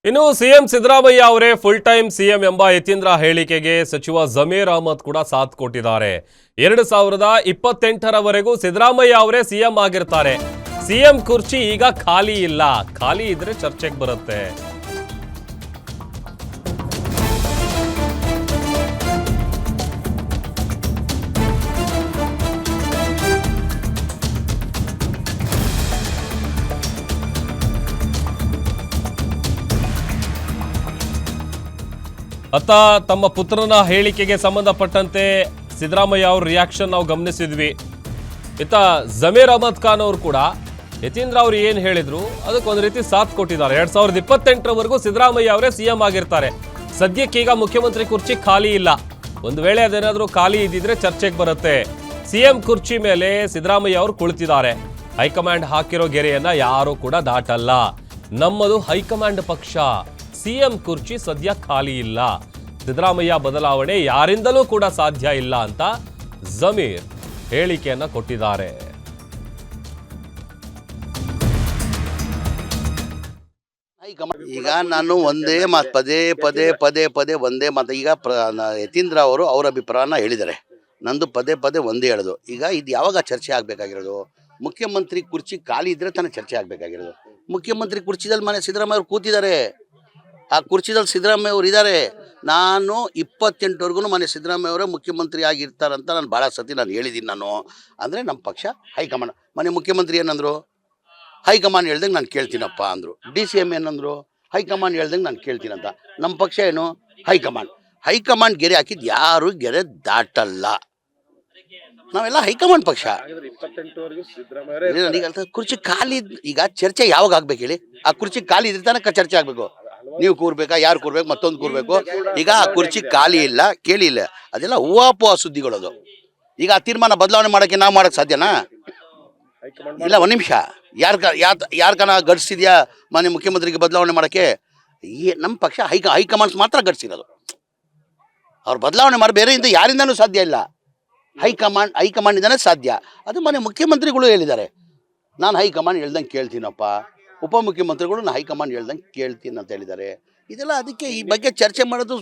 ಇನ್ನು ಸಿಎಂ ಸಿದ್ದರಾಮಯ್ಯ ಅವರೇ full time CM ಎಂಬ ಯತೀಂದ್ರ ಹೇಳಿಕೆಗೆ ಸಚಿವ ಜಮೀರ್ ಅಹಮದ್ ಕೂಡ ಸಾಥ್ ಕೊಟ್ಟಿದ್ದಾರೆ. 2028ರವರೆಗೂ ಸಿದ್ದರಾಮಯ್ಯ ಅವರೇ ಸಿಎಂ ಆಗಿರ್ತಾರೆ. ಸಿಎಂ ಕುರ್ಚಿ ಈಗ ಖಾಲಿ ಇಲ್ಲ, ಖಾಲಿ ಇದ್ರೆ ಚರ್ಚೆಗೆ ಬರುತ್ತೆ. ಅತ್ತ ತಮ್ಮ ಪುತ್ರನ ಹೇಳಿಕೆಗೆ ಸಂಬಂಧಪಟ್ಟಂತೆ ಸಿದ್ದರಾಮಯ್ಯ ಅವ್ರ ರಿಯಾಕ್ಷನ್ ನಾವು ಗಮನಿಸಿದ್ವಿ. ಇತ್ತ ಜಮೀರ್ ಅಹಮದ್ ಖಾನ್ ಅವರು ಕೂಡ ಯತೀಂದ್ರ ಅವರು ಏನು ಹೇಳಿದ್ರು ಅದಕ್ಕೊಂದು ರೀತಿ ಸಾಥ್ ಕೊಟ್ಟಿದ್ದಾರೆ. 2028ರವರೆಗೂ ಸಿದ್ದರಾಮಯ್ಯ ಅವರೇ ಸಿಎಂ ಆಗಿರ್ತಾರೆ. ಸದ್ಯಕ್ಕೀಗ ಮುಖ್ಯಮಂತ್ರಿ ಕುರ್ಚಿ ಖಾಲಿ ಇಲ್ಲ. ಒಂದು ವೇಳೆ ಅದೇನಾದರೂ ಖಾಲಿ ಇದ್ದಿದ್ರೆ ಚರ್ಚೆಗೆ ಬರುತ್ತೆ. ಸಿಎಂ ಕುರ್ಚಿ ಮೇಲೆ ಸಿದ್ದರಾಮಯ್ಯ ಅವರು ಕುಳಿತಿದ್ದಾರೆ. ಹೈಕಮಾಂಡ್ ಹಾಕಿರೋ ಗೆರೆಯನ್ನ ಯಾರೂ ಕೂಡ ದಾಟಲ್ಲ. ನಮ್ಮದು ಹೈಕಮಾಂಡ್ ಪಕ್ಷ. ಸಿಎಂ ಕುರ್ಚಿ ಸದ್ಯ ಖಾಲಿ ಇಲ್ಲ. ಸಿದ್ದರಾಮಯ್ಯ ಬದಲಾವಣೆ ಯಾರಿಂದಲೂ ಕೂಡ ಸಾಧ್ಯ ಇಲ್ಲ ಅಂತ ಜಮೀರ್ ಹೇಳಿಕೆಯನ್ನ ಕೊಟ್ಟಿದ್ದಾರೆ. ಈಗ ನಾನು ಒಂದೇ ಮಾತು ಪದೇ ಪದೇ ಪದೇ ಪದೇ ಒಂದೇ ಮಾತು. ಈಗ ಯತೀಂದ್ರ ಅವರು ಅವರ ಅಭಿಪ್ರಾಯನ ಹೇಳಿದ್ದಾರೆ. ನಂದು ಪದೇ ಪದೇ ಒಂದೇ ಹೇಳೋದು. ಈಗ ಇದು ಯಾವಾಗ ಚರ್ಚೆ ಆಗಬೇಕಾಗಿರೋದು? ಮುಖ್ಯಮಂತ್ರಿ ಕುರ್ಚಿ ಖಾಲಿ ಇದ್ರೆ ತಾನೇ ಚರ್ಚೆ ಆಗಬೇಕಾಗಿರೋದು. ಮುಖ್ಯಮಂತ್ರಿ ಕುರ್ಚಿದಲ್ಲಿ ಮನೆ ಸಿದ್ದರಾಮಯ್ಯ ಅವರು ಕೂತಿದ್ದಾರೆ. ಆ ಕುರ್ಚಿದಲ್ಲಿ ಸಿದ್ದರಾಮಯ್ಯ ಅವರು ಇದ್ದಾರೆ. ನಾನು 28ವರೆಗೂ ಮನೆ ಸಿದ್ದರಾಮಯ್ಯ ಅವರೇ ಮುಖ್ಯಮಂತ್ರಿ ಆಗಿರ್ತಾರಂತ ನಾನು ಭಾಳ ಸತಿ ಹೇಳಿದ್ದೀನಿ. ನಾನು ಅಂದರೆ ನಮ್ಮ ಪಕ್ಷ ಹೈಕಮಾಂಡ್. ಮನೆ ಮುಖ್ಯಮಂತ್ರಿ ಏನಂದರು? ಹೈಕಮಾಂಡ್ ಹೇಳ್ದಂಗೆ ನಾನು ಕೇಳ್ತೀನಪ್ಪ ಅಂದರು. DCM ಏನಂದರು? ಹೈಕಮಾಂಡ್ ಹೇಳ್ದಂಗೆ ನಾನು ಕೇಳ್ತೀನಂತ. ನಮ್ಮ ಪಕ್ಷ ಏನು? ಹೈಕಮಾಂಡ್. ಹೈಕಮಾಂಡ್ ಗೆರೆ ಹಾಕಿದ್ದು ಯಾರು ಗೆರೆ ದಾಟಲ್ಲ. ನಾವೆಲ್ಲ ಹೈಕಮಾಂಡ್ ಪಕ್ಷ. ಈಗ ಕುರ್ಚಿ ಖಾಲಿ ಈಗ ಚರ್ಚೆ ಯಾವಾಗ ಆಗ್ಬೇಕು ಹೇಳಿ? ಆ ಕುರ್ಚಿ ಖಾಲಿ ಇದ್ರೆ ತನಕ ಚರ್ಚೆ ಆಗಬೇಕು. ನೀವು ಕೂರ್ಬೇಕಾ, ಯಾರು ಕೂರ್ಬೇಕು, ಮತ್ತೊಂದು ಕೂರ್ಬೇಕು. ಈಗ ಆ ಕುರ್ಚಿ ಖಾಲಿ ಇಲ್ಲ, ಕೇಳಿ ಇಲ್ಲ. ಅದೆಲ್ಲ ಹೂವಾಪುವ ಸುದ್ದಿಗಳದು. ಈಗ ಆ ತೀರ್ಮಾನ ಬದಲಾವಣೆ ಮಾಡೋಕ್ಕೆ ನಾವು ಮಾಡೋಕ್ಕೆ ಸಾಧ್ಯನಾ? ಇಲ್ಲ, ಒಂದು ನಿಮಿಷ. ಯಾರ್ಕನ ಗಡ್ಸಿದ್ಯಾ ಮಾನ್ಯ ಮುಖ್ಯಮಂತ್ರಿಗೆ ಬದಲಾವಣೆ ಮಾಡೋಕ್ಕೆ? ನಮ್ಮ ಪಕ್ಷ ಹೈಕಮಾಂಡ್ಸ್ ಮಾತ್ರ ಗಡ್ಸಿರೋದು. ಅವ್ರು ಬದಲಾವಣೆ ಮಾಡಿ ಬೇರೆಯಿಂದ ಯಾರಿಂದನೂ ಸಾಧ್ಯ ಇಲ್ಲ. ಹೈಕಮಾಂಡಿಂದನೇ ಸಾಧ್ಯ. ಅದು ಮಾನ್ಯ ಮುಖ್ಯಮಂತ್ರಿಗಳು ಹೇಳಿದ್ದಾರೆ. ನಾನು ಹೈಕಮಾಂಡ್ ಹೇಳ್ದಂಗೆ ಕೇಳ್ತೀನಪ್ಪ. ಉಪಮುಖ್ಯಮಂತ್ರಿಗಳು ನಾನು ಹೈಕಮಾಂಡ್ ಹೇಳ್ದಂಗೆ ಕೇಳ್ತೀನಿ ಅಂತ ಹೇಳಿದ್ದಾರೆ. ಇದೆಲ್ಲ ಅದಕ್ಕೆ ಈ ಬಗ್ಗೆ ಚರ್ಚೆ ಮಾಡೋದು